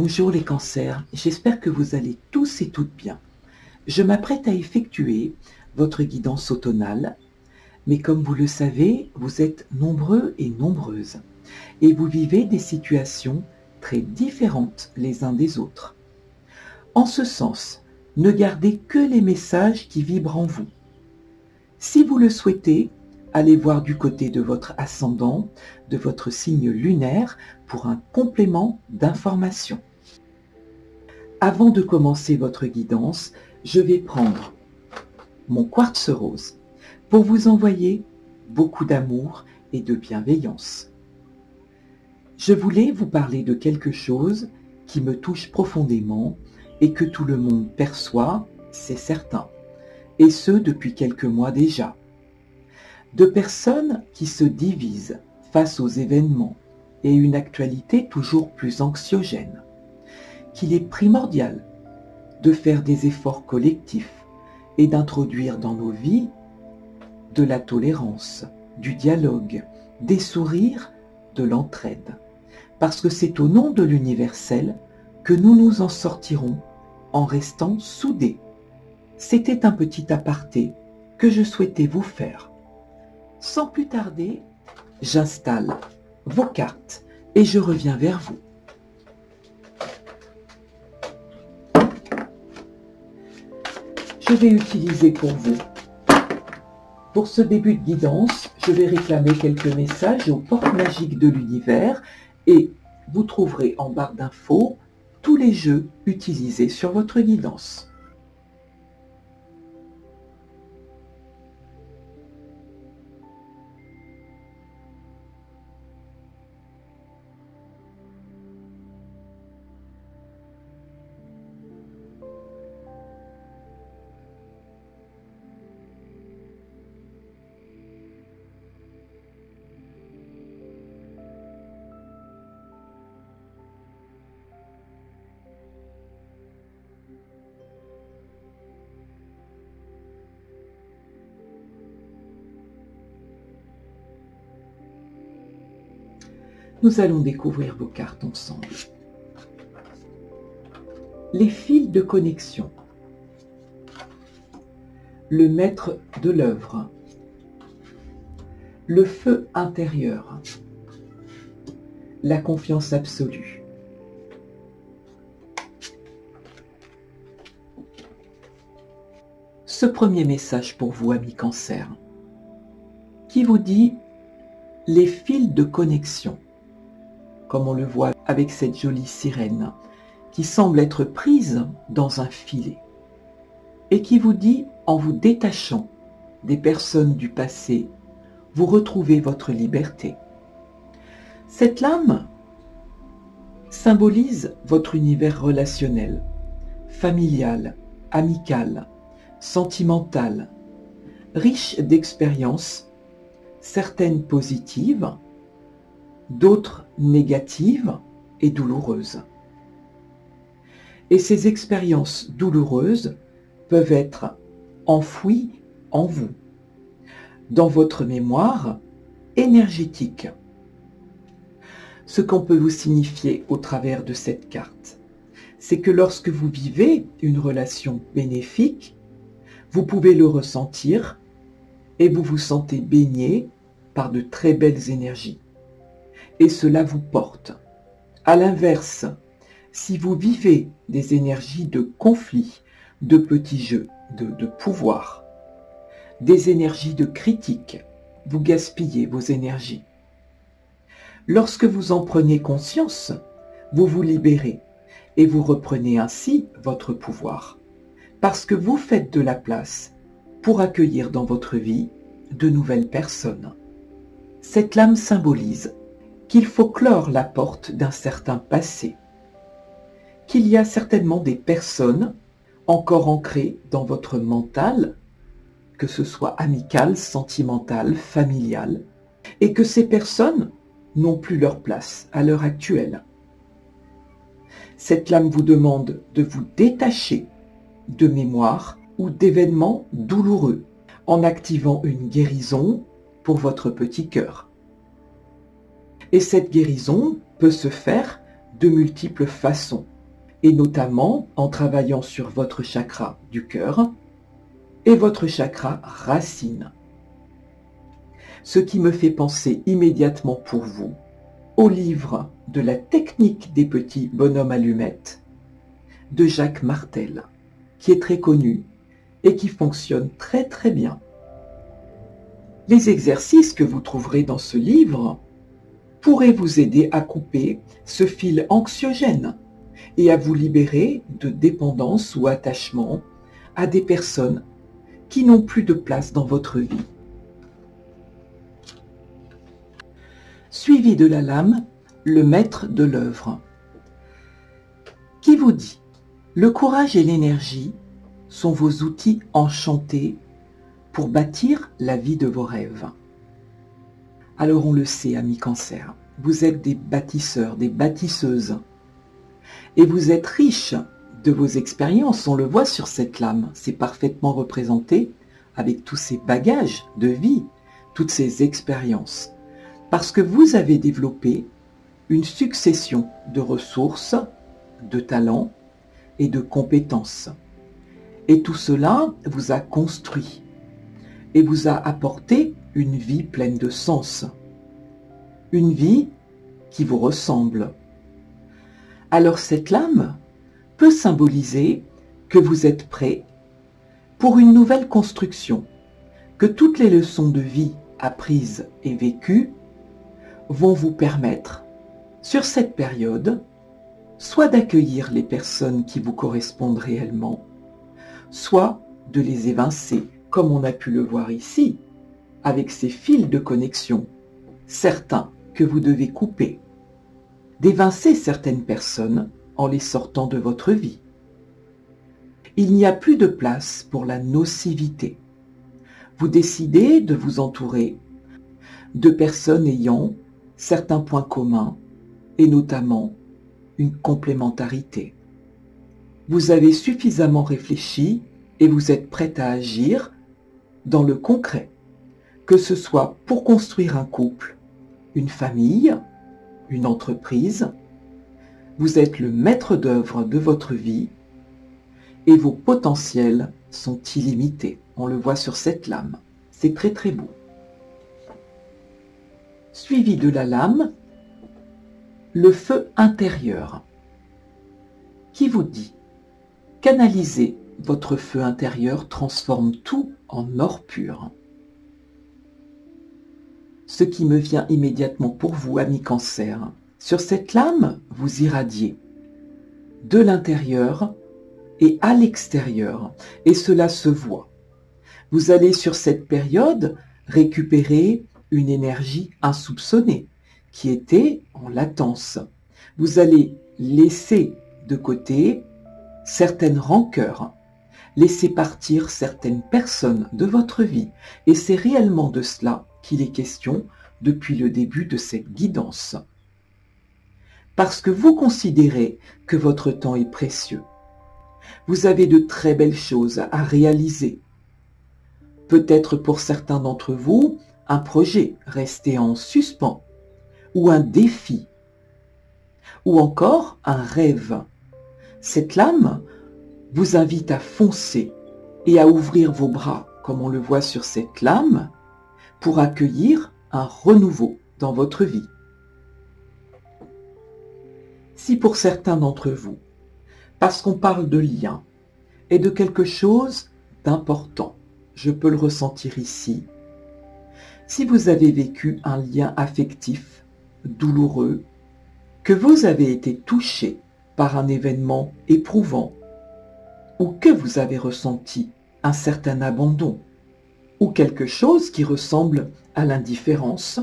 Bonjour les cancers, j'espère que vous allez tous et toutes bien. Je m'apprête à effectuer votre guidance automnale, mais comme vous le savez, vous êtes nombreux et nombreuses, et vous vivez des situations très différentes les uns des autres. En ce sens, ne gardez que les messages qui vibrent en vous. Si vous le souhaitez, allez voir du côté de votre ascendant, de votre signe lunaire, pour un complément d'information. Avant de commencer votre guidance, je vais prendre mon quartz rose pour vous envoyer beaucoup d'amour et de bienveillance. Je voulais vous parler de quelque chose qui me touche profondément et que tout le monde perçoit, c'est certain, et ce depuis quelques mois déjà. De personnes qui se divisent face aux événements et une actualité toujours plus anxiogène, qu'il est primordial de faire des efforts collectifs et d'introduire dans nos vies de la tolérance, du dialogue, des sourires, de l'entraide. Parce que c'est au nom de l'universel que nous nous en sortirons en restant soudés. C'était un petit aparté que je souhaitais vous faire. Sans plus tarder, j'installe vos cartes et je reviens vers vous. Je vais utiliser pour vous. Pour ce début de guidance, je vais réclamer quelques messages aux portes magiques de l'univers et vous trouverez en barre d'infos tous les jeux utilisés sur votre guidance. Nous allons découvrir vos cartes ensemble. Les fils de connexion. Le maître de l'œuvre. Le feu intérieur. La confiance absolue. Ce premier message pour vous, amis Cancer, qui vous dit les fils de connexion, comme on le voit avec cette jolie sirène qui semble être prise dans un filet et qui vous dit, en vous détachant des personnes du passé, vous retrouvez votre liberté. Cette lame symbolise votre univers relationnel, familial, amical, sentimental, riche d'expériences, certaines positives, d'autres négatives et douloureuses. Et ces expériences douloureuses peuvent être enfouies en vous, dans votre mémoire énergétique. Ce qu'on peut vous signifier au travers de cette carte, c'est que lorsque vous vivez une relation bénéfique, vous pouvez le ressentir et vous vous sentez baigné par de très belles énergies. Et cela vous porte. À l'inverse, si vous vivez des énergies de conflit, de petits jeux, de pouvoir, des énergies de critique, vous gaspillez vos énergies. Lorsque vous en prenez conscience, vous vous libérez et vous reprenez ainsi votre pouvoir, parce que vous faites de la place pour accueillir dans votre vie de nouvelles personnes. Cette lame symbolise qu'il faut clore la porte d'un certain passé, qu'il y a certainement des personnes encore ancrées dans votre mental, que ce soit amical, sentimental, familial, et que ces personnes n'ont plus leur place à l'heure actuelle. Cette lame vous demande de vous détacher de mémoires ou d'événements douloureux en activant une guérison pour votre petit cœur. Et cette guérison peut se faire de multiples façons, et notamment en travaillant sur votre chakra du cœur et votre chakra racine. Ce qui me fait penser immédiatement pour vous au livre de la technique des petits bonhommes allumettes de Jacques Martel, qui est très connu et qui fonctionne très très bien. Les exercices que vous trouverez dans ce livre pourraient vous aider à couper ce fil anxiogène et à vous libérer de dépendance ou attachement à des personnes qui n'ont plus de place dans votre vie. Suivi de la lame, le maître de l'œuvre, qui vous dit: le courage et l'énergie sont vos outils enchantés pour bâtir la vie de vos rêves. Alors on le sait, amis Cancer, vous êtes des bâtisseurs, des bâtisseuses, et vous êtes riches de vos expériences, on le voit sur cette lame, c'est parfaitement représenté avec tous ces bagages de vie, toutes ces expériences, parce que vous avez développé une succession de ressources, de talents et de compétences. Et tout cela vous a construit et vous a apporté une vie pleine de sens, une vie qui vous ressemble. Alors cette lame peut symboliser que vous êtes prêt pour une nouvelle construction, que toutes les leçons de vie apprises et vécues vont vous permettre, sur cette période, soit d'accueillir les personnes qui vous correspondent réellement, soit de les évincer, comme on a pu le voir ici, avec ces fils de connexion, certains que vous devez couper, d'évincer certaines personnes en les sortant de votre vie. Il n'y a plus de place pour la nocivité. Vous décidez de vous entourer de personnes ayant certains points communs et notamment une complémentarité. Vous avez suffisamment réfléchi et vous êtes prête à agir dans le concret, que ce soit pour construire un couple, une famille, une entreprise. Vous êtes le maître d'œuvre de votre vie et vos potentiels sont illimités. On le voit sur cette lame. C'est très très beau. Suivi de la lame, le feu intérieur, qui vous dit: canaliser votre feu intérieur transforme tout en or pur. Ce qui me vient immédiatement pour vous, amis Cancer, sur cette lame, vous irradiez de l'intérieur et à l'extérieur, et cela se voit. Vous allez sur cette période récupérer une énergie insoupçonnée qui était en latence. Vous allez laisser de côté certaines rancœurs, laisser partir certaines personnes de votre vie, et c'est réellement de cela qu'il est question depuis le début de cette guidance. Parce que vous considérez que votre temps est précieux. Vous avez de très belles choses à réaliser. Peut-être pour certains d'entre vous, un projet resté en suspens, ou un défi, ou encore un rêve. Cette lame vous invite à foncer et à ouvrir vos bras, comme on le voit sur cette lame, pour accueillir un renouveau dans votre vie. Si pour certains d'entre vous, parce qu'on parle de lien et de quelque chose d'important, je peux le ressentir ici, si vous avez vécu un lien affectif douloureux, que vous avez été touché par un événement éprouvant, ou que vous avez ressenti un certain abandon, ou quelque chose qui ressemble à l'indifférence,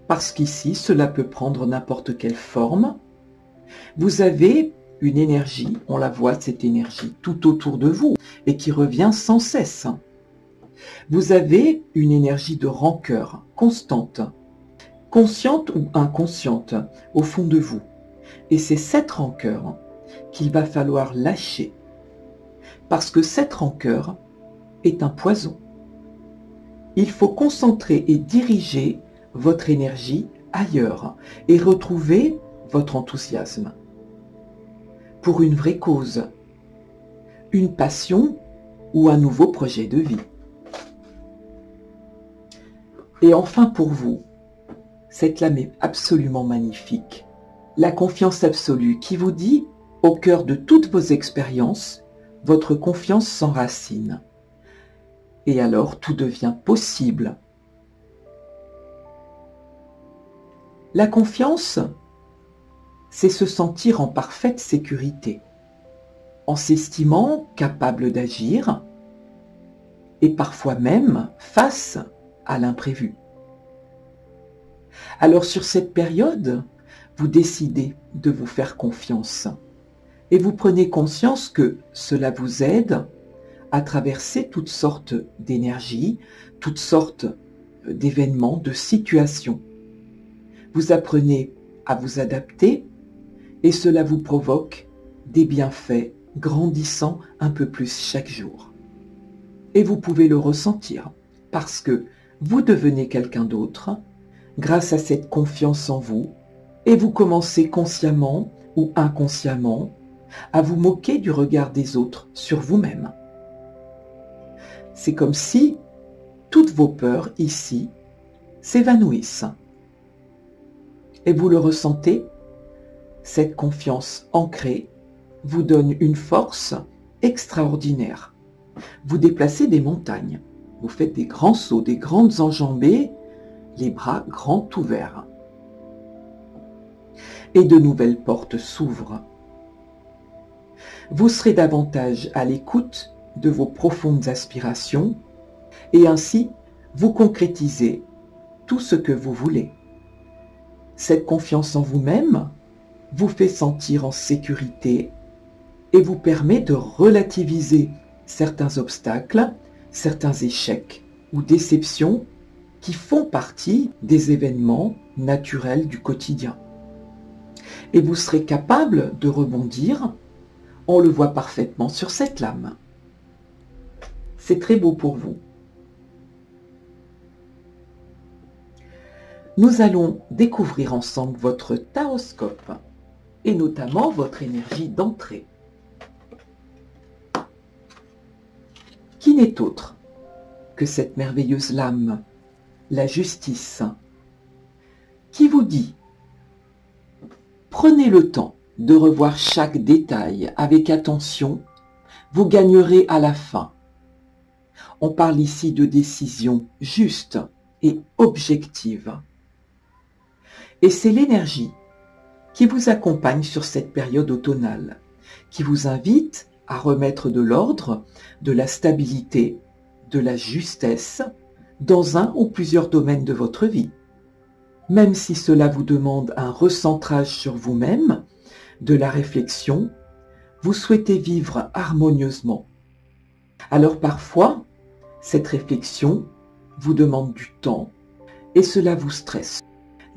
parce qu'ici cela peut prendre n'importe quelle forme, vous avez une énergie, on la voit cette énergie tout autour de vous, et qui revient sans cesse. Vous avez une énergie de rancœur constante, consciente ou inconsciente, au fond de vous. Et c'est cette rancœur qu'il va falloir lâcher, parce que cette rancœur est un poison. Il faut concentrer et diriger votre énergie ailleurs et retrouver votre enthousiasme pour une vraie cause, une passion ou un nouveau projet de vie. Et enfin pour vous, cette lame est absolument magnifique. La confiance absolue qui vous dit, au cœur de toutes vos expériences, votre confiance s'enracine. Et alors tout devient possible. La confiance, c'est se sentir en parfaite sécurité, en s'estimant capable d'agir et parfois même face à l'imprévu. Alors sur cette période, vous décidez de vous faire confiance et vous prenez conscience que cela vous aide à traverser toutes sortes d'énergies, toutes sortes d'événements, de situations. Vous apprenez à vous adapter et cela vous provoque des bienfaits grandissant un peu plus chaque jour. Et vous pouvez le ressentir parce que vous devenez quelqu'un d'autre grâce à cette confiance en vous et vous commencez consciemment ou inconsciemment à vous moquer du regard des autres sur vous-même. C'est comme si toutes vos peurs ici s'évanouissent. Et vous le ressentez, cette confiance ancrée vous donne une force extraordinaire. Vous déplacez des montagnes, vous faites des grands sauts, des grandes enjambées, les bras grands ouverts. Et de nouvelles portes s'ouvrent. Vous serez davantage à l'écoute de vos profondes aspirations et ainsi vous concrétisez tout ce que vous voulez. Cette confiance en vous-même vous fait sentir en sécurité et vous permet de relativiser certains obstacles, certains échecs ou déceptions qui font partie des événements naturels du quotidien. Et vous serez capable de rebondir, on le voit parfaitement sur cette lame. C'est très beau pour vous. Nous allons découvrir ensemble votre taroscope et notamment votre énergie d'entrée, qui n'est autre que cette merveilleuse lame, la justice, qui vous dit « Prenez le temps de revoir chaque détail avec attention, vous gagnerez à la fin. » On parle ici de décisions justes et objectives. Et c'est l'énergie qui vous accompagne sur cette période automnale, qui vous invite à remettre de l'ordre, de la stabilité, de la justesse dans un ou plusieurs domaines de votre vie. Même si cela vous demande un recentrage sur vous-même, de la réflexion, vous souhaitez vivre harmonieusement. Alors parfois, cette réflexion vous demande du temps et cela vous stresse.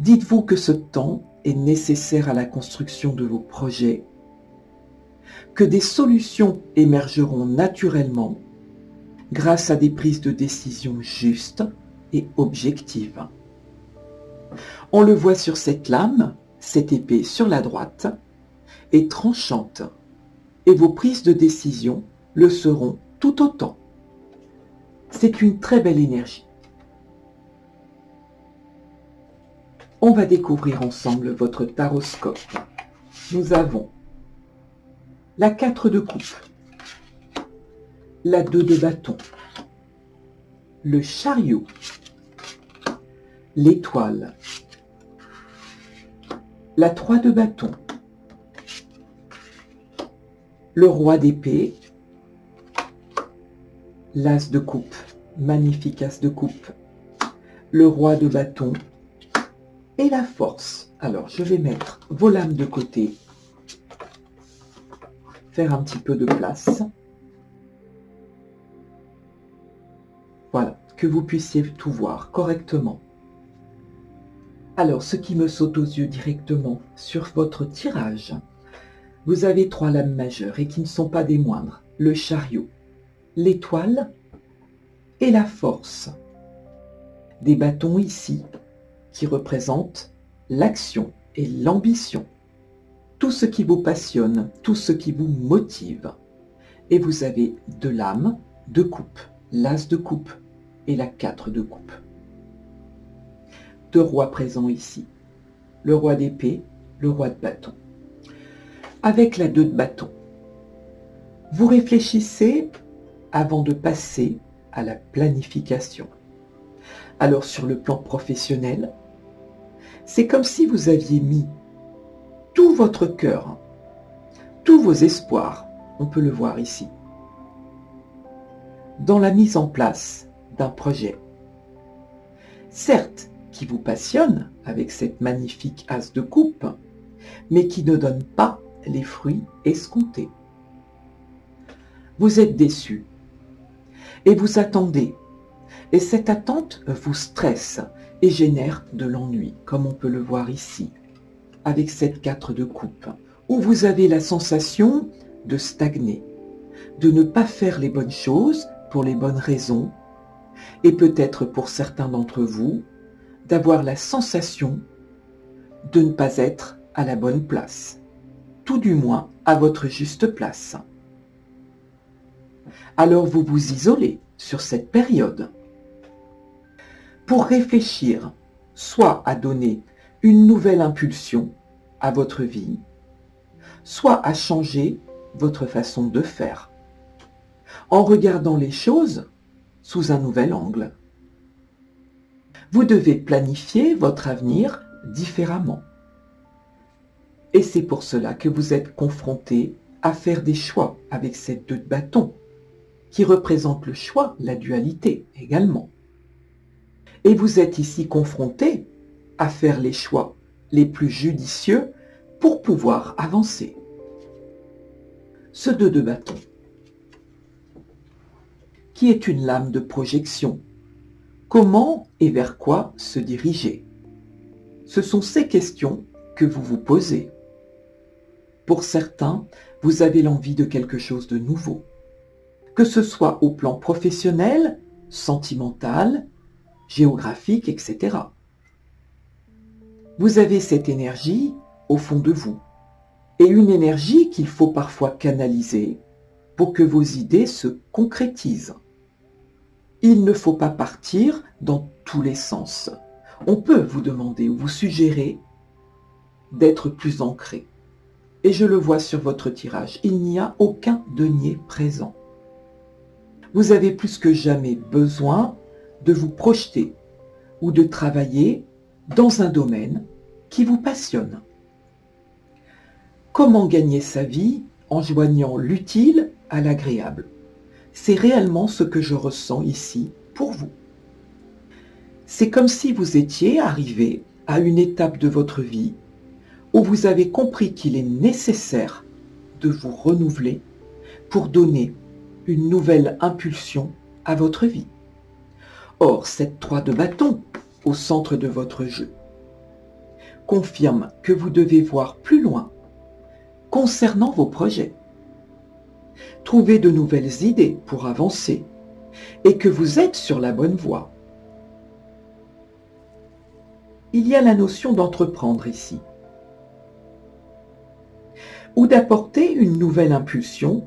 Dites-vous que ce temps est nécessaire à la construction de vos projets, que des solutions émergeront naturellement grâce à des prises de décision justes et objectives. On le voit sur cette lame, cette épée sur la droite est tranchante et vos prises de décision le seront tout autant. C'est une très belle énergie. On va découvrir ensemble votre taroscope. Nous avons la 4 de coupe, la 2 de bâton, le chariot, l'étoile, la 3 de bâton, le roi d'épée, l'as de coupe, magnifique as de coupe, le roi de bâton et la force. Alors, je vais mettre vos lames de côté, faire un petit peu de place. Voilà, que vous puissiez tout voir correctement. Alors, ce qui me saute aux yeux directement sur votre tirage, vous avez 3 lames majeures et qui ne sont pas des moindres. Le chariot, l'étoile et la force. Des bâtons ici qui représentent l'action et l'ambition. tout ce qui vous passionne, tout ce qui vous motive. Et vous avez de l'âme, de coupe, l'as de coupe et la 4 de coupe. Deux rois présents ici, le roi d'épée, le roi de bâton. Avec la 2 de bâton, vous réfléchissez avant de passer à la planification. Alors sur le plan professionnel, c'est comme si vous aviez mis tout votre cœur, tous vos espoirs, on peut le voir ici, dans la mise en place d'un projet. Certes, qui vous passionne avec cette magnifique as de coupe, mais qui ne donne pas les fruits escomptés. Vous êtes déçu et vous attendez. Et cette attente vous stresse et génère de l'ennui, comme on peut le voir ici, avec cette 4 de coupe, où vous avez la sensation de stagner, de ne pas faire les bonnes choses pour les bonnes raisons, et peut-être pour certains d'entre vous, d'avoir la sensation de ne pas être à la bonne place, tout du moins à votre juste place. Alors vous vous isolez sur cette période pour réfléchir soit à donner une nouvelle impulsion à votre vie, soit à changer votre façon de faire, en regardant les choses sous un nouvel angle. Vous devez planifier votre avenir différemment. Et c'est pour cela que vous êtes confronté à faire des choix avec cette 2 de bâton, qui représente le choix, la dualité également. Et vous êtes ici confronté à faire les choix les plus judicieux pour pouvoir avancer. Ce 2 de bâton, qui est une lame de projection, comment et vers quoi se diriger? Ce sont ces questions que vous vous posez. Pour certains, vous avez l'envie de quelque chose de nouveau, que ce soit au plan professionnel, sentimental, géographique, etc. Vous avez cette énergie au fond de vous, et une énergie qu'il faut parfois canaliser pour que vos idées se concrétisent. Il ne faut pas partir dans tous les sens. On peut vous demander ou vous suggérer d'être plus ancré. Et je le vois sur votre tirage, il n'y a aucun denier présent. Vous avez plus que jamais besoin de vous projeter ou de travailler dans un domaine qui vous passionne. Comment gagner sa vie en joignant l'utile à l'agréable? C'est réellement ce que je ressens ici pour vous. C'est comme si vous étiez arrivé à une étape de votre vie où vous avez compris qu'il est nécessaire de vous renouveler pour donner une nouvelle impulsion à votre vie. Or, cette 3 de bâton au centre de votre jeu confirme que vous devez voir plus loin concernant vos projets, trouver de nouvelles idées pour avancer et que vous êtes sur la bonne voie. Il y a la notion d'entreprendre ici, ou d'apporter une nouvelle impulsion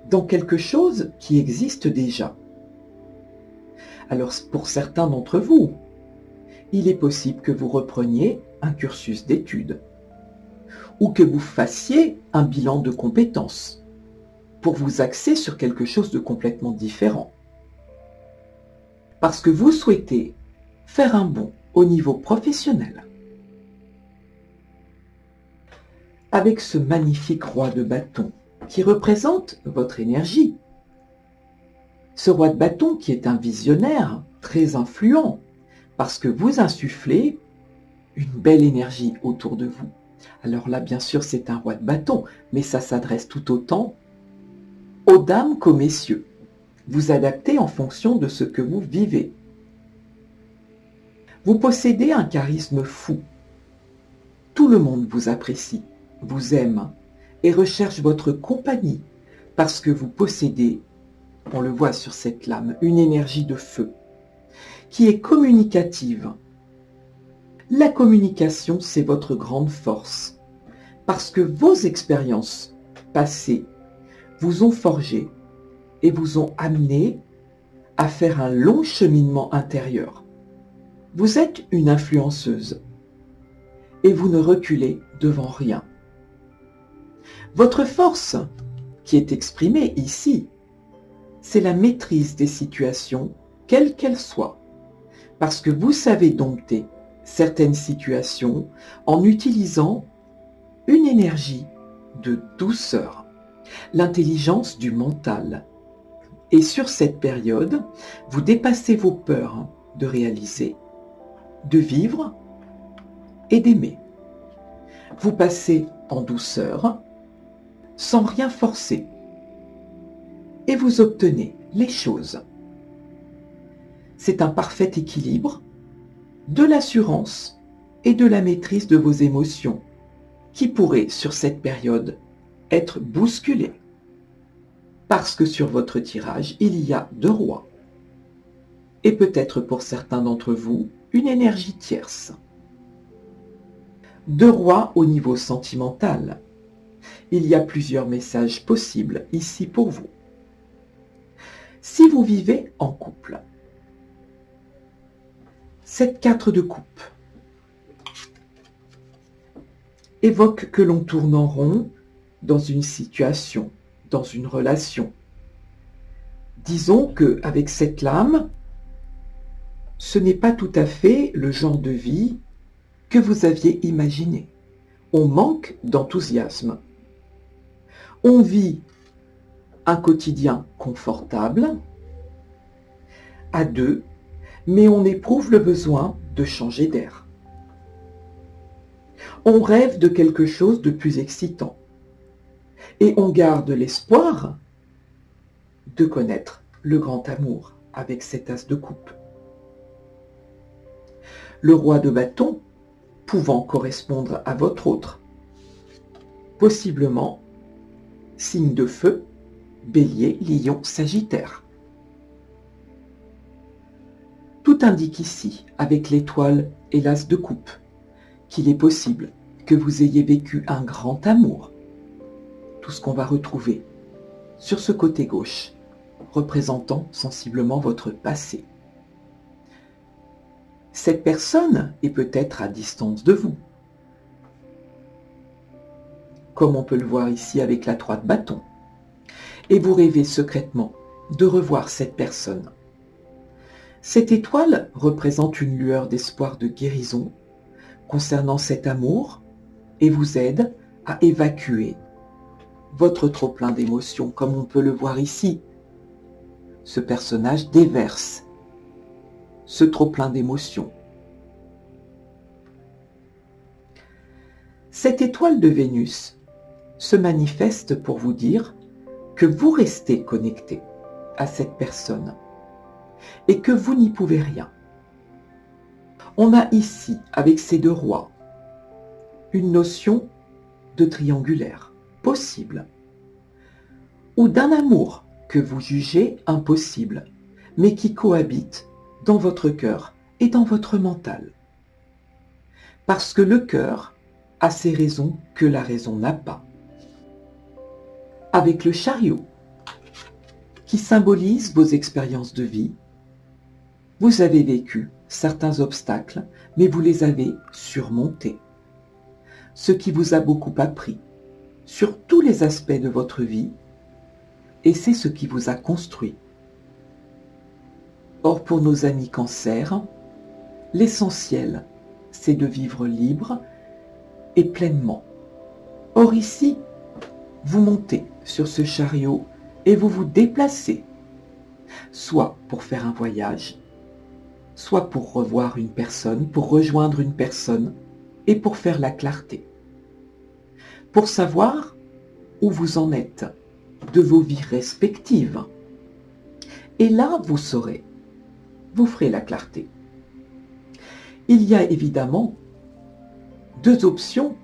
dans quelque chose qui existe déjà. Alors pour certains d'entre vous, il est possible que vous repreniez un cursus d'études ou que vous fassiez un bilan de compétences pour vous axer sur quelque chose de complètement différent. Parce que vous souhaitez faire un bond au niveau professionnel. Avec ce magnifique roi de bâton qui représente votre énergie. Ce roi de bâton qui est un visionnaire très influent parce que vous insufflez une belle énergie autour de vous. Alors là, bien sûr, c'est un roi de bâton, mais ça s'adresse tout autant aux dames qu'aux messieurs. Vous adaptez en fonction de ce que vous vivez. Vous possédez un charisme fou. Tout le monde vous apprécie, vous aime et recherche votre compagnie parce que vous possédez, on le voit sur cette lame, une énergie de feu qui est communicative. La communication, c'est votre grande force. Parce que vos expériences passées vous ont forgé et vous ont amené à faire un long cheminement intérieur. Vous êtes une influenceuse et vous ne reculez devant rien. Votre force, qui est exprimée ici, c'est la maîtrise des situations, quelles qu'elles soient, parce que vous savez dompter certaines situations en utilisant une énergie de douceur, l'intelligence du mental. Et sur cette période, vous dépassez vos peurs de réaliser, de vivre et d'aimer. Vous passez en douceur, sans rien forcer, et vous obtenez les choses. C'est un parfait équilibre de l'assurance et de la maîtrise de vos émotions qui pourraient, sur cette période, être bousculées. Parce que sur votre tirage, il y a 2 rois. Et peut-être pour certains d'entre vous, une énergie tierce. 2 rois au niveau sentimental. Il y a plusieurs messages possibles ici pour vous. Si vous vivez en couple, cette 4 de coupe évoque que l'on tourne en rond dans une situation, dans une relation. Disons qu'avec cette lame, ce n'est pas tout à fait le genre de vie que vous aviez imaginé. On manque d'enthousiasme. On vit un quotidien confortable, à 2, mais on éprouve le besoin de changer d'air. On rêve de quelque chose de plus excitant. Et on garde l'espoir de connaître le grand amour avec cet as de coupe. Le roi de bâton pouvant correspondre à votre autre, possiblement signe de feu, bélier, lion, sagittaire. Tout indique ici, avec l'étoile et l'as de coupe, qu'il est possible que vous ayez vécu un grand amour. Tout ce qu'on va retrouver sur ce côté gauche, représentant sensiblement votre passé. Cette personne est peut-être à distance de vous, comme on peut le voir ici avec la 3 de bâton, et vous rêvez secrètement de revoir cette personne. Cette étoile représente une lueur d'espoir de guérison concernant cet amour et vous aide à évacuer votre trop-plein d'émotions, comme on peut le voir ici. Ce personnage déverse ce trop-plein d'émotions. Cette étoile de Vénus se manifeste pour vous dire que vous restez connecté à cette personne et que vous n'y pouvez rien. On a ici, avec ces 2 rois, une notion de triangulaire possible ou d'un amour que vous jugez impossible, mais qui cohabite dans votre cœur et dans votre mental. Parce que le cœur a ses raisons que la raison n'a pas. Avec le chariot, qui symbolise vos expériences de vie, vous avez vécu certains obstacles, mais vous les avez surmontés. Ce qui vous a beaucoup appris sur tous les aspects de votre vie, et c'est ce qui vous a construit. Or, pour nos amis Cancer, l'essentiel, c'est de vivre libre et pleinement. Or ici, vous montez sur ce chariot et vous vous déplacez, soit pour faire un voyage, soit pour revoir une personne, pour rejoindre une personne et pour faire la clarté. Pour savoir où vous en êtes de vos vies respectives. Et là, vous saurez, vous ferez la clarté. Il y a évidemment 2 options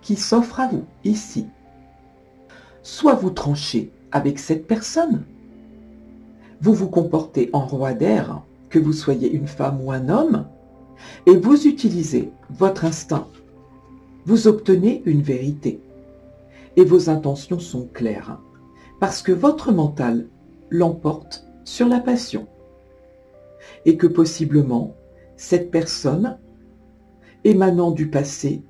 qui s'offrent à vous ici. Soit vous tranchez avec cette personne, vous vous comportez en roi d'air, que vous soyez une femme ou un homme, et vous utilisez votre instinct Vous obtenez une vérité et vos intentions sont claires parce que votre mental l'emporte sur la passion et que possiblement cette personne émanant du passé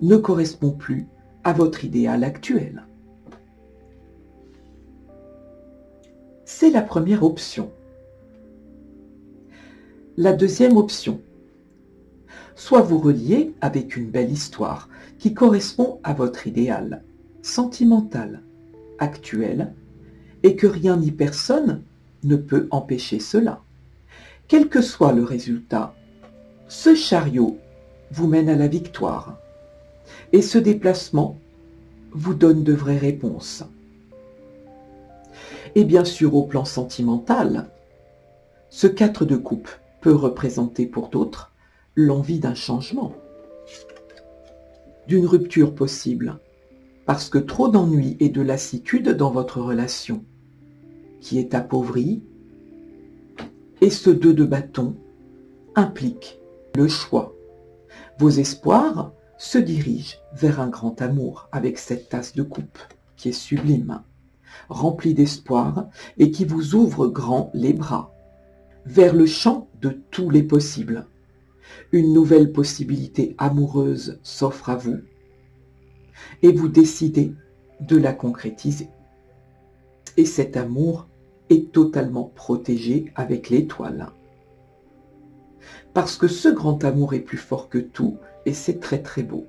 ne correspond plus à votre idéal actuel. C'est la première option. La deuxième option, soit vous reliez avec une belle histoire qui correspond à votre idéal sentimental actuel et que rien ni personne ne peut empêcher cela. Quel que soit le résultat, ce chariot vous mène à la victoire et ce déplacement vous donne de vraies réponses. Et bien sûr, au plan sentimental, ce 4 de coupe peut représenter pour d'autres l'envie d'un changement, d'une rupture possible, parce que trop d'ennui et de lassitude dans votre relation, qui est appauvrie, et ce 2 de bâton implique le choix. Vos espoirs se dirigent vers un grand amour avec cette tasse de coupe qui est sublime, remplie d'espoir et qui vous ouvre grand les bras vers le champ de tous les possibles. Une nouvelle possibilité amoureuse s'offre à vous et vous décidez de la concrétiser. Et cet amour est totalement protégé avec l'étoile. Parce que ce grand amour est plus fort que tout et c'est très très beau.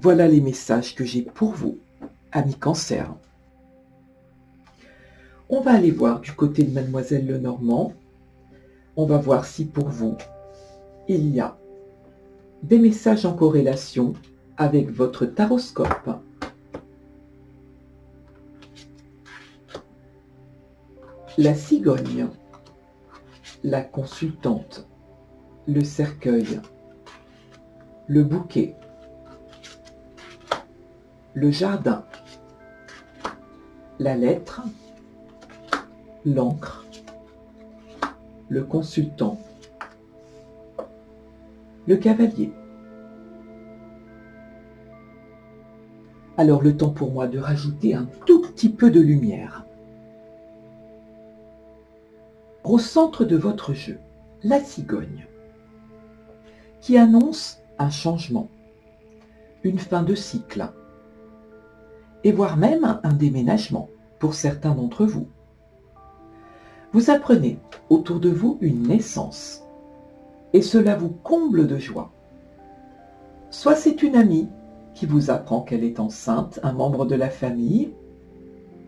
Voilà les messages que j'ai pour vous, amis Cancer. On va aller voir du côté de Mademoiselle Lenormand. On va voir si pour vous, il y a des messages en corrélation avec votre taroscope. La cigogne, la consultante, le cercueil, le bouquet, le jardin, la lettre, l'encre, le consultant, le cavalier. Alors le temps pour moi de rajouter un tout petit peu de lumière. Au centre de votre jeu, la cigogne, qui annonce un changement, une fin de cycle, et voire même un déménagement pour certains d'entre vous. Vous apprenez autour de vous une naissance, et cela vous comble de joie. Soit c'est une amie qui vous apprend qu'elle est enceinte, un membre de la famille,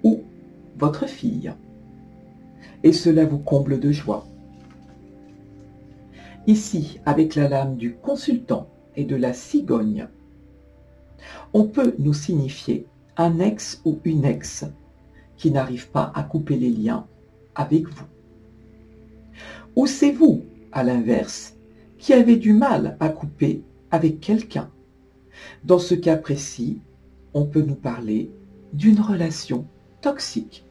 ou votre fille, et cela vous comble de joie. Ici, avec la lame du consultant et de la cigogne, on peut nous signifier un ex ou une ex qui n'arrive pas à couper les liens avec vous. Ou c'est vous, à l'inverse, qui avez du mal à couper avec quelqu'un. Dans ce cas précis, on peut nous parler d'une relation toxique.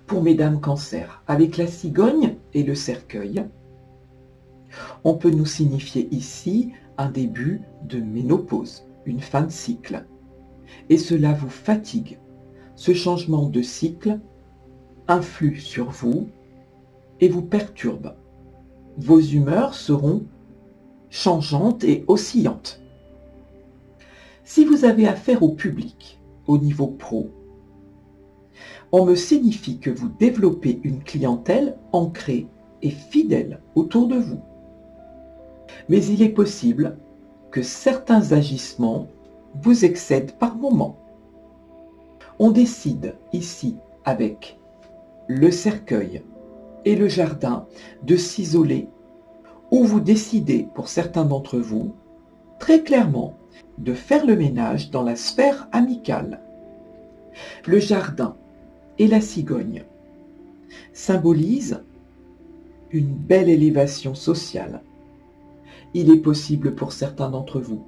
Pour mesdames Cancer, avec la cigogne et le cercueil, on peut nous signifier ici un début de ménopause, une fin de cycle. Et cela vous fatigue. Ce changement de cycle influe sur vous et vous perturbe. Vos humeurs seront changeantes et oscillantes. Si vous avez affaire au public, au niveau pro, on me signifie que vous développez une clientèle ancrée et fidèle autour de vous. Mais il est possible que certains agissements vous excèdent par moments. On décide ici, avec le cercueil et le jardin, de s'isoler, ou vous décidez, pour certains d'entre vous, très clairement, de faire le ménage dans la sphère amicale. Le jardin et la cigogne symbolisent une belle élévation sociale. Il est possible pour certains d'entre vous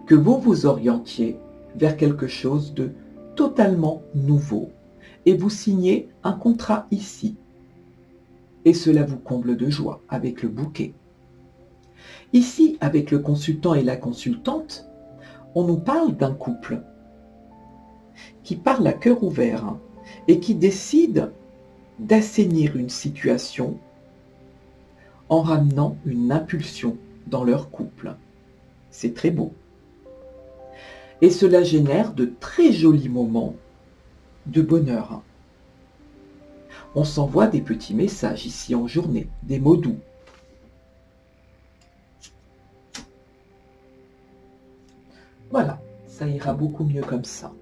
que vous vous orientiez vers quelque chose de totalement nouveau et vous signez un contrat ici. Et cela vous comble de joie avec le bouquet. Ici, avec le consultant et la consultante, on nous parle d'un couple qui parle à cœur ouvert et qui décide d'assainir une situation en ramenant une impulsion dans leur couple. C'est très beau. Et cela génère de très jolis moments de bonheur. On s'envoie des petits messages ici en journée, des mots doux. Voilà, ça ira beaucoup mieux comme ça.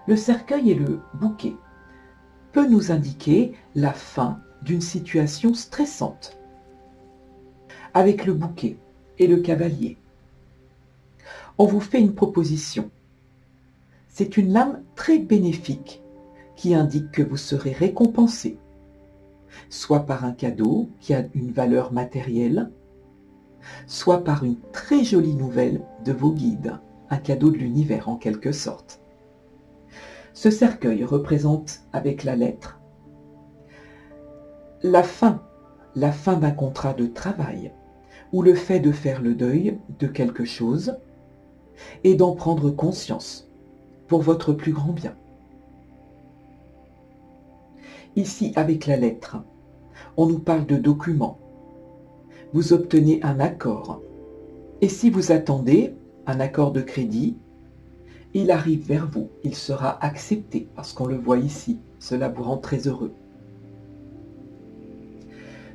Le cercueil et le bouquet peut nous indiquer la fin d'une situation stressante. Avec le bouquet et le cavalier, on vous fait une proposition. C'est une lame très bénéfique qui indique que vous serez récompensé, soit par un cadeau qui a une valeur matérielle, soit par une très jolie nouvelle de vos guides, un cadeau de l'univers en quelque sorte. Ce cercueil représente avec la lettre la fin d'un contrat de travail, ou le fait de faire le deuil de quelque chose et d'en prendre conscience pour votre plus grand bien. Ici, avec la lettre, on nous parle de documents. Vous obtenez un accord. Et si vous attendez un accord de crédit, il arrive vers vous, il sera accepté, parce qu'on le voit ici. Cela vous rend très heureux.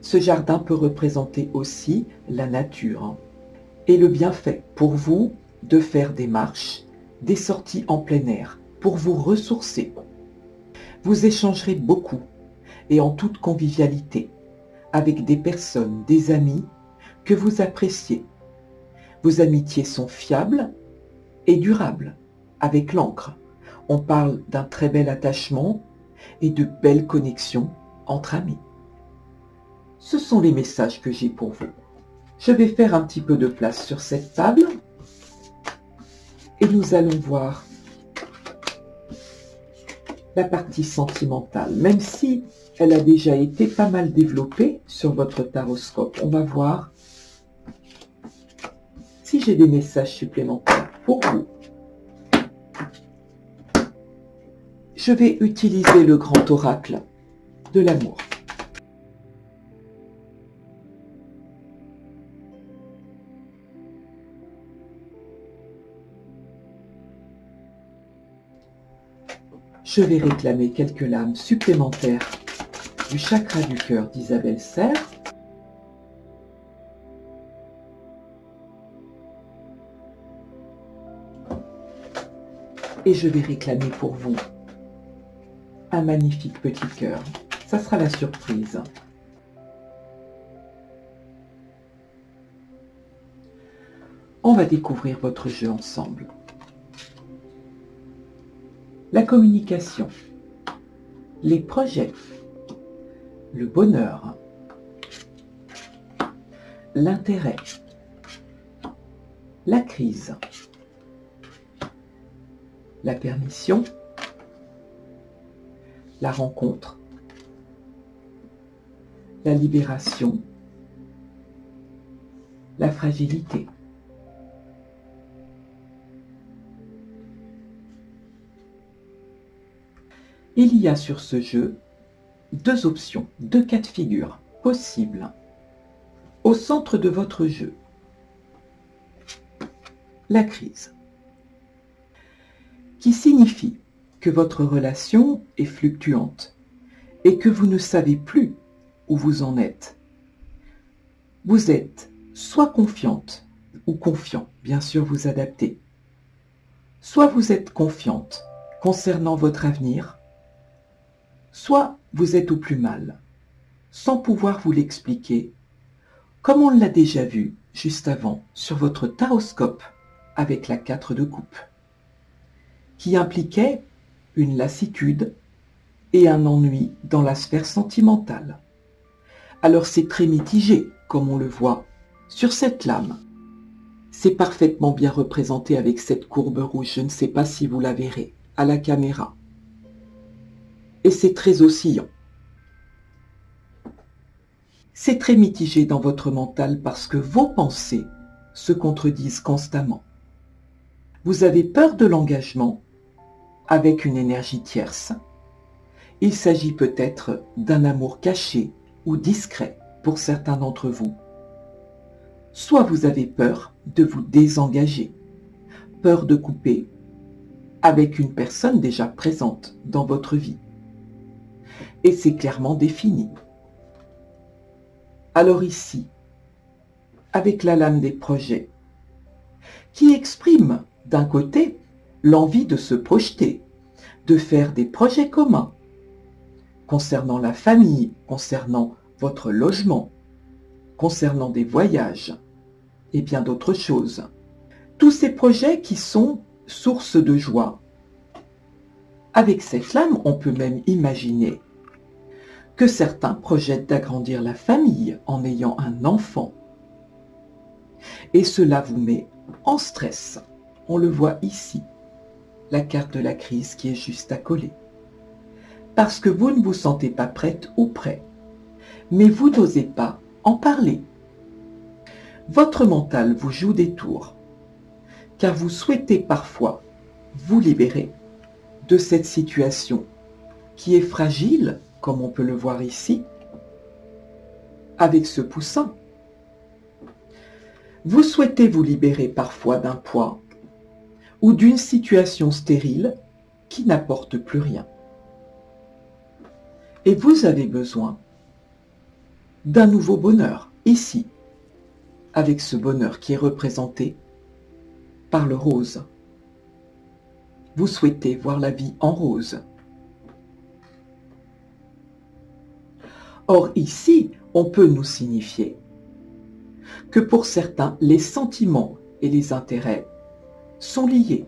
Ce jardin peut représenter aussi la nature et le bienfait pour vous de faire des marches, des sorties en plein air, pour vous ressourcer. Vous échangerez beaucoup et en toute convivialité avec des personnes, des amis que vous appréciez. Vos amitiés sont fiables et durables, avec l'encre. On parle d'un très bel attachement et de belles connexions entre amis. Ce sont les messages que j'ai pour vous. Je vais faire un petit peu de place sur cette table et nous allons voir la partie sentimentale. Même si elle a déjà été pas mal développée sur votre taroscope, on va voir si j'ai des messages supplémentaires pour vous. Je vais utiliser le grand oracle de l'amour. Je vais réclamer quelques lames supplémentaires du chakra du cœur d'Isabelle Serre. Et je vais réclamer pour vous un magnifique petit cœur. Ça sera la surprise. On va découvrir votre jeu ensemble. La communication, les projets, le bonheur, l'intérêt, la crise, la permission, la rencontre, la libération, la fragilité. Il y a sur ce jeu deux options, deux cas de figure possibles. Au centre de votre jeu, la crise, qui signifie que votre relation est fluctuante et que vous ne savez plus où vous en êtes. Vous êtes soit confiante ou confiant, bien sûr vous adaptez, soit vous êtes confiante concernant votre avenir, soit vous êtes au plus mal, sans pouvoir vous l'expliquer, comme on l'a déjà vu juste avant sur votre taroscope avec la 4 de coupe, qui impliquait une lassitude et un ennui dans la sphère sentimentale. Alors c'est très mitigé, comme on le voit sur cette lame. C'est parfaitement bien représenté avec cette courbe rouge, je ne sais pas si vous la verrez, à la caméra. Et c'est très oscillant. C'est très mitigé dans votre mental parce que vos pensées se contredisent constamment. Vous avez peur de l'engagement avec une énergie tierce. Il s'agit peut-être d'un amour caché ou discret pour certains d'entre vous. Soit vous avez peur de vous désengager, peur de couper avec une personne déjà présente dans votre vie. Et c'est clairement défini. Alors ici, avec la lame des projets, qui exprime d'un côté l'envie de se projeter, de faire des projets communs, concernant la famille, concernant votre logement, concernant des voyages et bien d'autres choses. Tous ces projets qui sont source de joie. Avec cette lame, on peut même imaginer que certains projettent d'agrandir la famille en ayant un enfant. Et cela vous met en stress. On le voit ici, la carte de la crise qui est juste à coller. Parce que vous ne vous sentez pas prête ou prêt, mais vous n'osez pas en parler. Votre mental vous joue des tours, car vous souhaitez parfois vous libérer de cette situation qui est fragile, comme on peut le voir ici, avec ce poussin. Vous souhaitez vous libérer parfois d'un poids ou d'une situation stérile qui n'apporte plus rien. Et vous avez besoin d'un nouveau bonheur, ici, avec ce bonheur qui est représenté par le rose. Vous souhaitez voir la vie en rose. Or ici, on peut nous signifier que pour certains, les sentiments et les intérêts sont liés,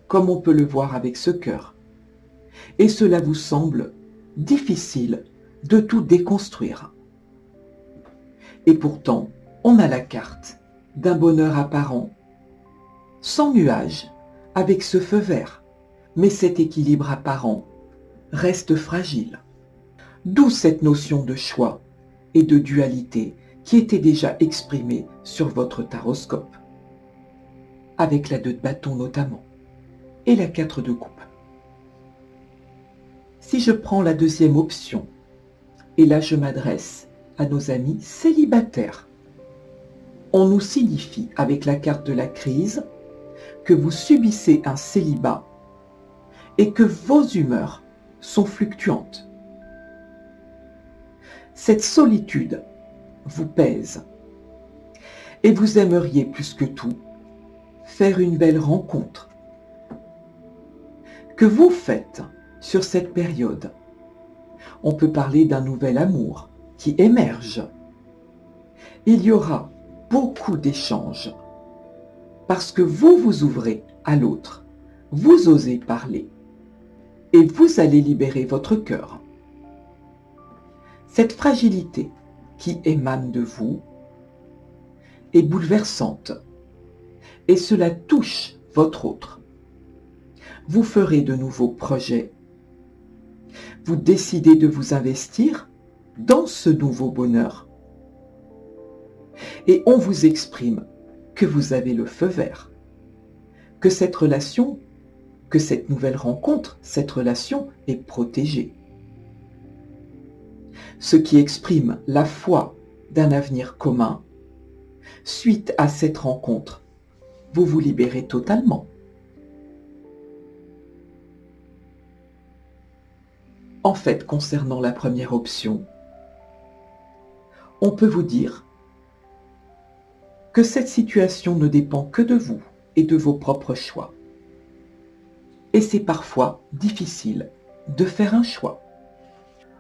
comme on peut le voir avec ce cœur. Et cela vous semble difficile de tout déconstruire. Et pourtant, on a la carte d'un bonheur apparent, sans nuage, avec ce feu vert. Mais cet équilibre apparent reste fragile. D'où cette notion de choix et de dualité qui était déjà exprimée sur votre taroscope, avec la 2 de bâton notamment, et la 4 de coupe. Si je prends la deuxième option, et là je m'adresse à nos amis célibataires, on nous signifie avec la carte de la crise que vous subissez un célibat et que vos humeurs sont fluctuantes. Cette solitude vous pèse et vous aimeriez plus que tout faire une belle rencontre. Que vous faites sur cette période? On peut parler d'un nouvel amour qui émerge. Il y aura beaucoup d'échanges parce que vous vous ouvrez à l'autre, vous osez parler et vous allez libérer votre cœur. Cette fragilité qui émane de vous est bouleversante et cela touche votre autre. Vous ferez de nouveaux projets. Vous décidez de vous investir dans ce nouveau bonheur. Et on vous exprime que vous avez le feu vert, que cette relation, que cette nouvelle rencontre, cette relation est protégée. Ce qui exprime la foi d'un avenir commun. Suite à cette rencontre, vous vous libérez totalement. En fait, concernant la première option, on peut vous dire que cette situation ne dépend que de vous et de vos propres choix. Et c'est parfois difficile de faire un choix.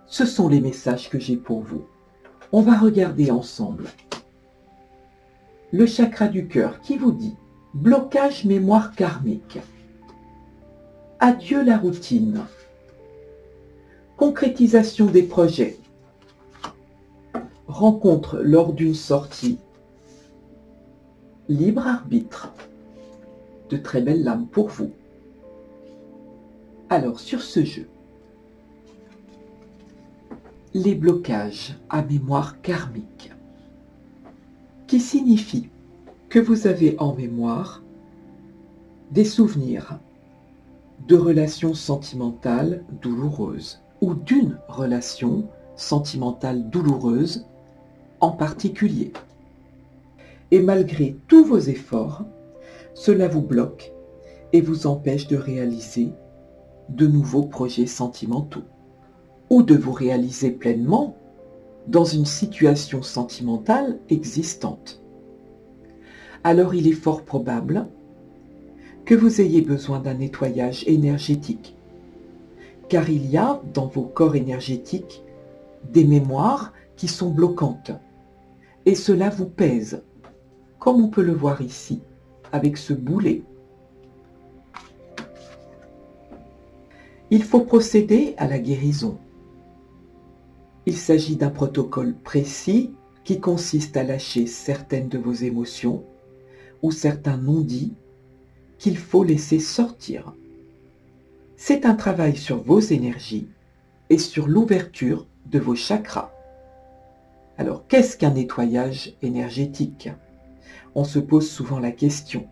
Ce sont les messages que j'ai pour vous. On va regarder ensemble le chakra du cœur qui vous dit « Blocage mémoire karmique ». Adieu la routine. Concrétisation des projets. Rencontre lors d'une sortie. Libre arbitre. De très belles lames pour vous. Alors sur ce jeu, les blocages à mémoire karmique, qui signifie que vous avez en mémoire des souvenirs de relations sentimentales douloureuses ou d'une relation sentimentale douloureuse en particulier. Et malgré tous vos efforts, cela vous bloque et vous empêche de réaliser de nouveaux projets sentimentaux ou de vous réaliser pleinement dans une situation sentimentale existante. Alors il est fort probable que vous ayez besoin d'un nettoyage énergétique, car il y a dans vos corps énergétiques des mémoires qui sont bloquantes, et cela vous pèse, comme on peut le voir ici, avec ce boulet. Il faut procéder à la guérison. Il s'agit d'un protocole précis qui consiste à lâcher certaines de vos émotions ou certains non-dits qu'il faut laisser sortir. C'est un travail sur vos énergies et sur l'ouverture de vos chakras. Alors, qu'est-ce qu'un nettoyage énergétique? On se pose souvent la question.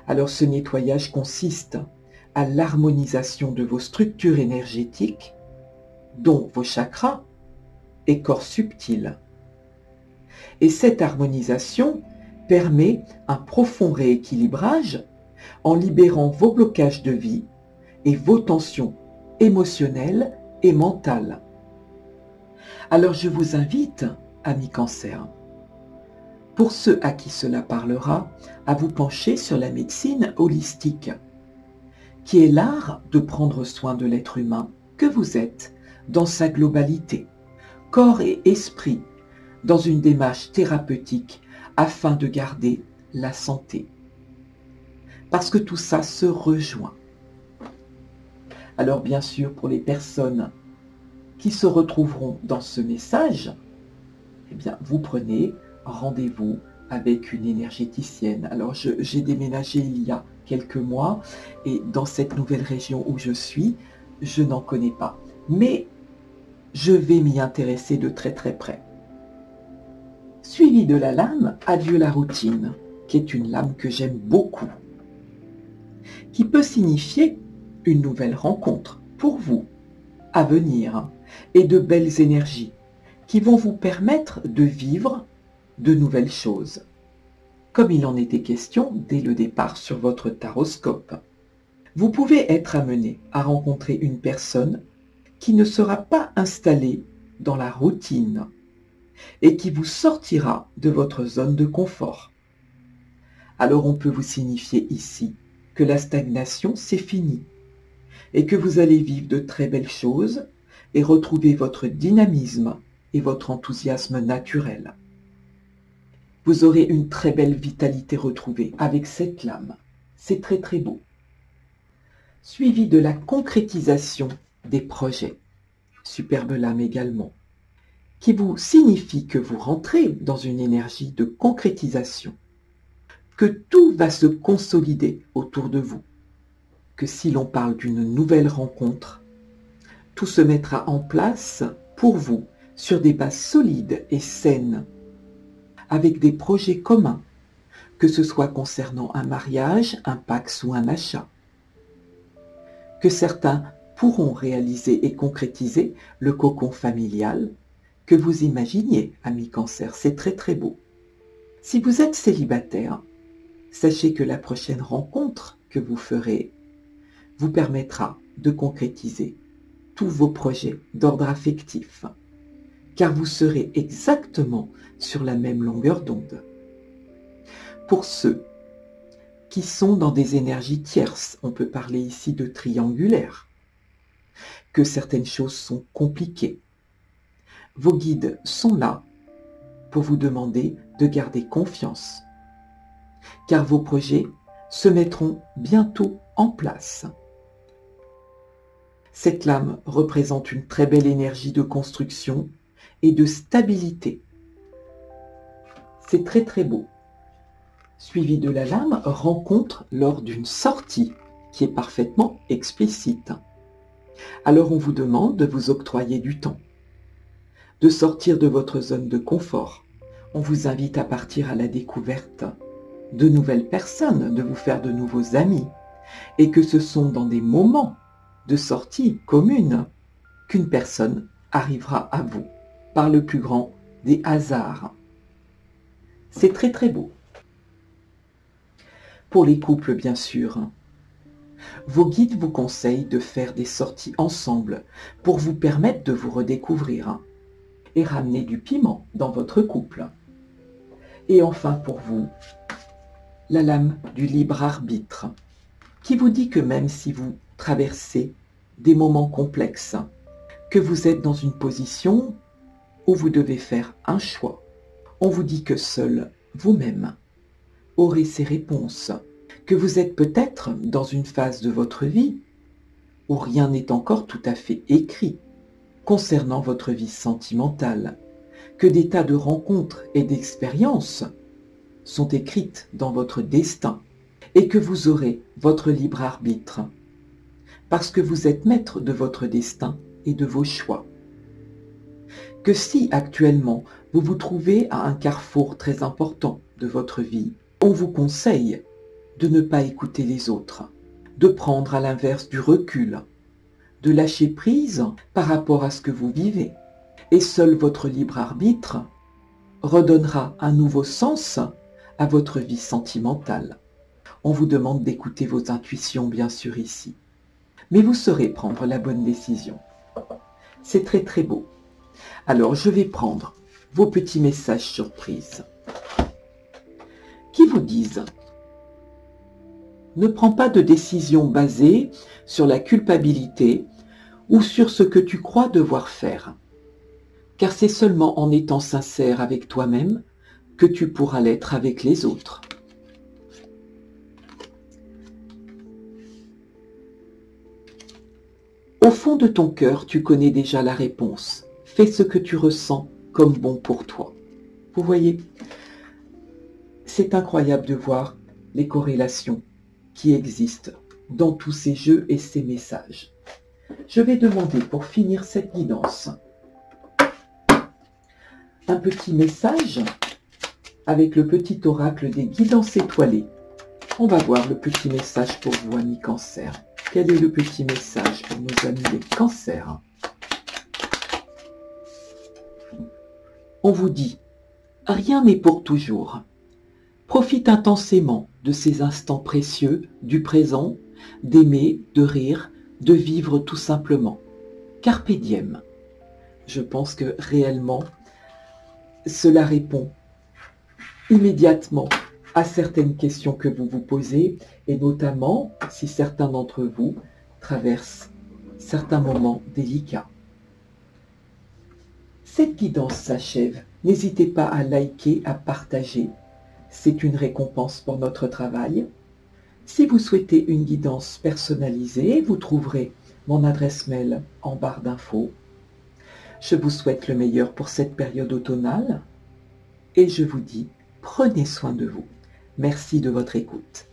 Alors, ce nettoyage consiste à l'harmonisation de vos structures énergétiques, dont vos chakras et corps subtils. Et cette harmonisation permet un profond rééquilibrage en libérant vos blocages de vie et vos tensions émotionnelles et mentales. Alors je vous invite, amis Cancer, pour ceux à qui cela parlera, à vous pencher sur la médecine holistique, qui est l'art de prendre soin de l'être humain que vous êtes dans sa globalité, corps et esprit, dans une démarche thérapeutique afin de garder la santé. Parce que tout ça se rejoint. Alors bien sûr, pour les personnes qui se retrouveront dans ce message, eh bien, vous prenez rendez-vous avec une énergéticienne. Alors j'ai déménagé il y a quelques mois et dans cette nouvelle région où je suis, je n'en connais pas. Mais je vais m'y intéresser de très très près. Suivi de la lame « Adieu la routine », qui est une lame que j'aime beaucoup, qui peut signifier une nouvelle rencontre pour vous à venir et de belles énergies qui vont vous permettre de vivre de nouvelles choses, comme il en était question dès le départ sur votre taroscope. Vous pouvez être amené à rencontrer une personne qui ne sera pas installée dans la routine et qui vous sortira de votre zone de confort. Alors on peut vous signifier ici que la stagnation c'est fini et que vous allez vivre de très belles choses et retrouver votre dynamisme et votre enthousiasme naturel. Vous aurez une très belle vitalité retrouvée avec cette lame. C'est très très beau. Suivi de la concrétisation des projets. Superbe lame également, qui vous signifie que vous rentrez dans une énergie de concrétisation, que tout va se consolider autour de vous, que si l'on parle d'une nouvelle rencontre, tout se mettra en place pour vous sur des bases solides et saines, avec des projets communs, que ce soit concernant un mariage, un pax ou un achat, que certains pourront réaliser et concrétiser le cocon familial que vous imaginiez, amis Cancer. C'est très très beau. Si vous êtes célibataire, sachez que la prochaine rencontre que vous ferez vous permettra de concrétiser tous vos projets d'ordre affectif, car vous serez exactement sur la même longueur d'onde. Pour ceux qui sont dans des énergies tierces, on peut parler ici de triangulaire, que certaines choses sont compliquées, vos guides sont là pour vous demander de garder confiance, car vos projets se mettront bientôt en place. Cette lame représente une très belle énergie de construction et de stabilité. C'est très très beau. Suivi de la lame, rencontre lors d'une sortie qui est parfaitement explicite. Alors on vous demande de vous octroyer du temps de sortir de votre zone de confort. On vous invite à partir à la découverte de nouvelles personnes, de vous faire de nouveaux amis, et que ce sont dans des moments de sortie commune qu'une personne arrivera à vous par le plus grand des hasards. C'est très très beau. Pour les couples, bien sûr, vos guides vous conseillent de faire des sorties ensemble pour vous permettre de vous redécouvrir et ramener du piment dans votre couple. Et enfin pour vous, la lame du libre arbitre, qui vous dit que même si vous traversez des moments complexes, que vous êtes dans une position où vous devez faire un choix, on vous dit que seul vous-même aurez ces réponses, que vous êtes peut-être dans une phase de votre vie où rien n'est encore tout à fait écrit concernant votre vie sentimentale, que des tas de rencontres et d'expériences sont écrites dans votre destin et que vous aurez votre libre arbitre parce que vous êtes maître de votre destin et de vos choix. Que si actuellement vous vous trouvez à un carrefour très important de votre vie, on vous conseille de ne pas écouter les autres, de prendre à l'inverse du recul, de lâcher prise par rapport à ce que vous vivez. Et seul votre libre arbitre redonnera un nouveau sens à votre vie sentimentale. On vous demande d'écouter vos intuitions, bien sûr, ici. Mais vous saurez prendre la bonne décision. C'est très très beau. Alors, je vais prendre vos petits messages surprises qui vous disent: ne prends pas de décision basée sur la culpabilité ou sur ce que tu crois devoir faire, car c'est seulement en étant sincère avec toi-même que tu pourras l'être avec les autres. Au fond de ton cœur, tu connais déjà la réponse. Fais ce que tu ressens comme bon pour toi. Vous voyez, c'est incroyable de voir les corrélations qui existent dans tous ces jeux et ces messages. Je vais demander, pour finir cette guidance, un petit message avec le petit oracle des guidances étoilées. On va voir le petit message pour vous, amis Cancer. Quel est le petit message pour nos amis les Cancers? On vous dit: rien n'est pour toujours. Profite intensément de ces instants précieux du présent, d'aimer, de rire, de vivre tout simplement. Carpe diem. Je pense que réellement, cela répond immédiatement à certaines questions que vous vous posez, et notamment si certains d'entre vous traversent certains moments délicats. Cette guidance s'achève. N'hésitez pas à liker, à partager. C'est une récompense pour notre travail. Si vous souhaitez une guidance personnalisée, vous trouverez mon adresse mail en barre d'infos. Je vous souhaite le meilleur pour cette période automnale et je vous dis, prenez soin de vous. Merci de votre écoute.